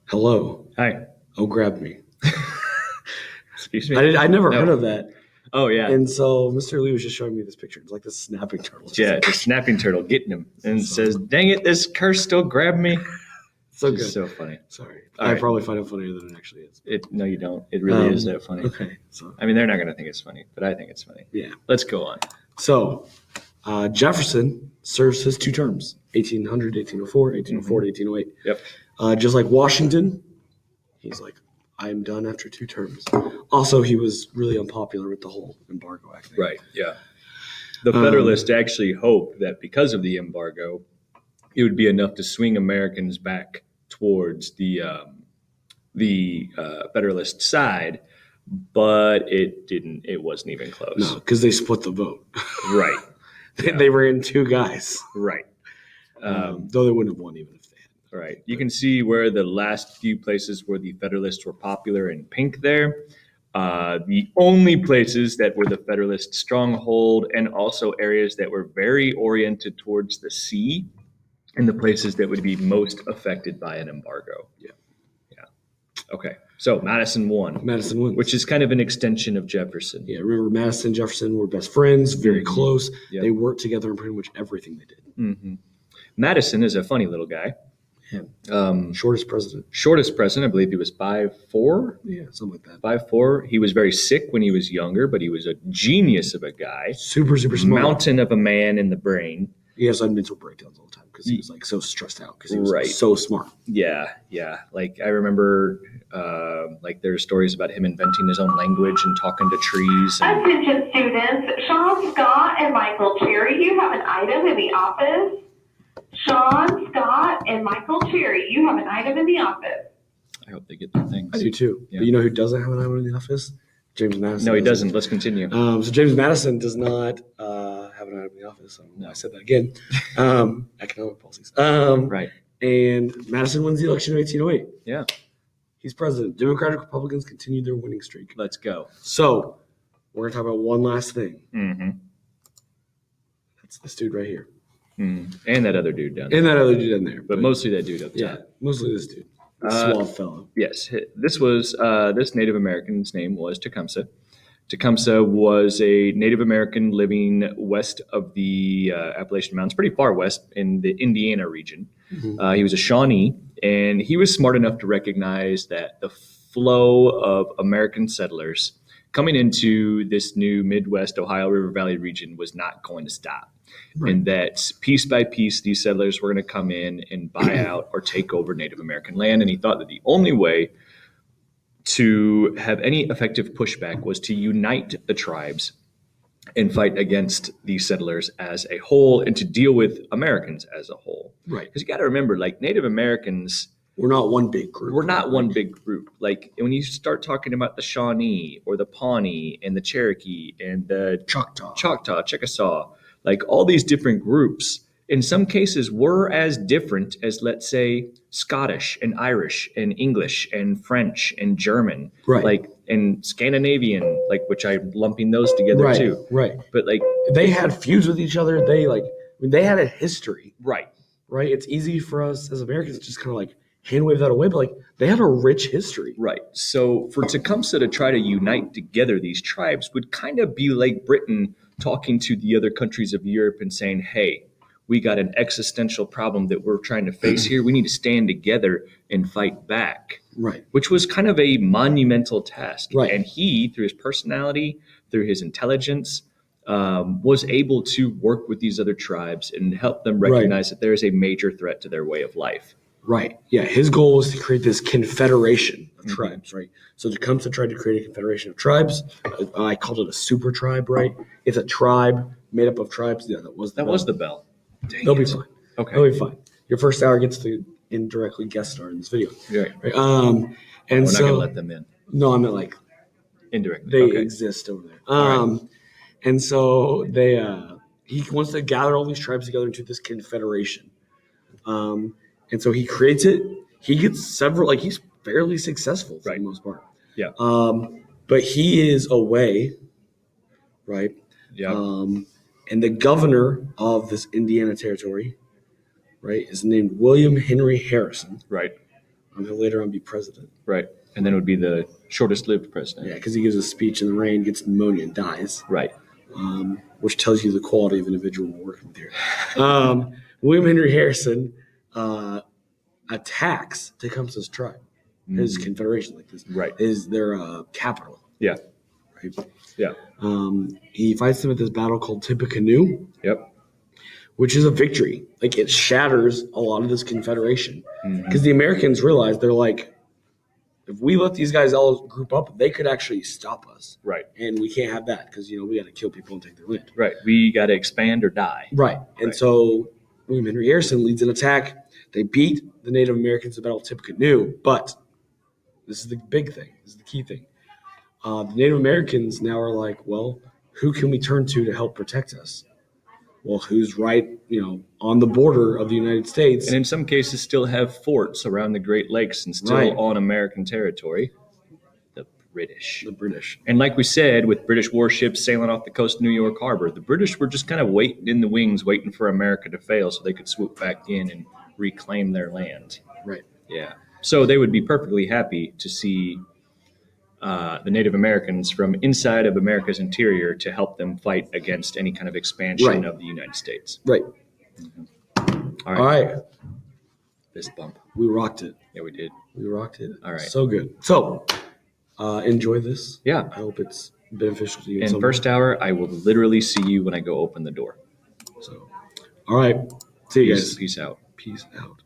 Hello. Hi. Oh, grab me. Excuse me. I never No. heard of that. Oh yeah, And so Mr. Lee was just showing me this picture. It's like this snapping turtle. yeah. The snapping turtle getting him and So- says, "Dang it, this curse still grabbed me." So It's good. so funny. Sorry. All I right. probably find it funnier than it actually is. No, you don't. It really is that funny. Okay. So I mean, they're not going to think it's funny, but I think it's funny. yeah. Let's go on. So Jefferson serves his 2 terms, 1800, 1804, 1804 to 1808. Yep. Just like Washington, he's like, I'm done after 2 terms. Also, he was really unpopular with the whole embargo act thing. Right. Yeah. The Federalists actually hoped that because of the embargo, it would be enough to swing Americans back towards the Federalist side, but it didn't. It wasn't even close. No, because they split the vote. Right. They were in 2 guys. Right. Though they wouldn't have won even if they had. Right. You can see where the last few places where the Federalists were popular in pink there. The only places that were the Federalist stronghold and also areas that were very oriented towards the sea and the places that would be most affected by an embargo. Yeah. Okay. So Madison won, Madison wins. which is kind of an extension of Jefferson. Yeah, remember Madison and Jefferson were best friends, very close. Yep. They worked together on pretty much everything they did. Mm-hmm. Madison is a funny little guy. Shortest president. Shortest president, I believe he was 5'4". Yeah, something like that. 5'4". He was very sick when he was younger, but he was a genius of a guy. Super smart. Mountain of a man in the brain. He has mental breakdowns all the time because he was like so stressed out because he was Right. so smart. Yeah. Like I remember, like there's stories about him inventing his own language and talking to trees. And, Attention students, Sean Scott and Michael Cherry, you have an item in the office. Sean Scott and Michael Cherry, you have an item in the office. I hope they get their things. I do too. Yeah. But you know who doesn't have an item in the office? James Madison. No, he doesn't. Let's continue. So James Madison does not have an item in the office. So I said that again. Economic policies. Right. And Madison wins the election in 1808. Yeah. He's president. Democratic Republicans continued their winning streak. Let's go. So we're going to talk about one last thing. Mm-hmm. That's this dude right here. And that other dude down there. And that other dude in there. But mostly that dude up top. Yeah, mostly this dude. This suave fellow. Yes, this was this Native American's name was Tecumseh. Tecumseh was a Native American living west of the Appalachian Mountains, pretty far west in the Indiana region. Mm-hmm. He was a Shawnee, and he was smart enough to recognize that the flow of American settlers coming into this new Midwest Ohio River Valley region was not going to stop. Right. And that piece by piece, these settlers were going to come in and buy out or take over Native American land. And he thought that the only way to have any effective pushback was to unite the tribes and fight against these settlers as a whole and to deal with Americans as a whole. Right. Because you got to remember, like Native Americans, we're not one big group. We're not one big group. Like when you start talking about the Shawnee or the Pawnee and the Cherokee and the Choctaw, Chickasaw, like all these different groups, in some cases were as different as, let's say, Scottish and Irish and English and French and German, right? Like and Scandinavian, like which I'm lumping those together too, right? But like they had feuds with each other. They had a history, right? It's easy for us as Americans to just kind of like hand wave that away, but like they had a rich history, right? So for Tecumseh to try to unite together these tribes would kind of be like Britain talking to the other countries of Europe and saying, hey, we got an existential problem that we're trying to face here. We need to stand together and fight back. Right. Which was kind of a monumental task. Right. And he, through his personality, through his intelligence, was able to work with these other tribes and help them recognize that there is a major threat to their way of life. Right. Yeah. His goal was to create this confederation of tribes, right? So Tecumseh tried to create a confederation of tribes. I called it a super tribe, right? It's a tribe made up of tribes. Yeah, that was the bell. Dang They'll it. be fine. Okay. They'll be fine. Your first hour gets to indirectly guest star in this video. Right. And we're so, not going to let them in. No, I meant like indirectly. They exist over there. Right. And so he wants to gather all these tribes together into this confederation. And so he creates it. He gets several, like he's fairly successful for the most part. Yeah. But he is away, right? Yeah. And the governor of this Indiana territory, right, is named William Henry Harrison. Right. and he'll later on be president. Right. And then it would be the shortest lived president. Yeah, because he gives a speech in the rain, gets pneumonia, and dies. Right. Which tells you the quality of individual we're working with here. William Henry Harrison attacks Tecumseh's tribe, his confederation, like this. Right. Is their capital. Yeah. Right. Yeah. He fights them at this battle called Tippecanoe, Yep. which is a victory. Like it shatters a lot of this confederation because the Americans realize they're like, if we let these guys all group up, they could actually stop us. Right. And we can't have that because, we got to kill people and take their land. Right. We got to expand or die. Right. And so William Henry Harrison leads an attack. They beat the Native Americans at Battle of Tippecanoe, but this is the big thing. This is the key thing. The Native Americans now are like, well, who can we turn to help protect us? Well, who's right, on the border of the United States? And in some cases still have forts around the Great Lakes and still on American territory. The British. The British. And like we said, with British warships sailing off the coast of New York Harbor, the British were just kind of waiting in the wings, waiting for America to fail so they could swoop back in and reclaim their land. Right. Yeah. So they would be perfectly happy to see the Native Americans from inside of America's interior to help them fight against any kind of expansion of the United States. Right. All All right. Fist bump. We rocked it. Yeah, we did. We rocked it. All right. So good. So enjoy this. Yeah. I hope it's beneficial to you. In first hour, I will literally see you when I go open the door. So, all right. See you guys. Peace out. Peace out.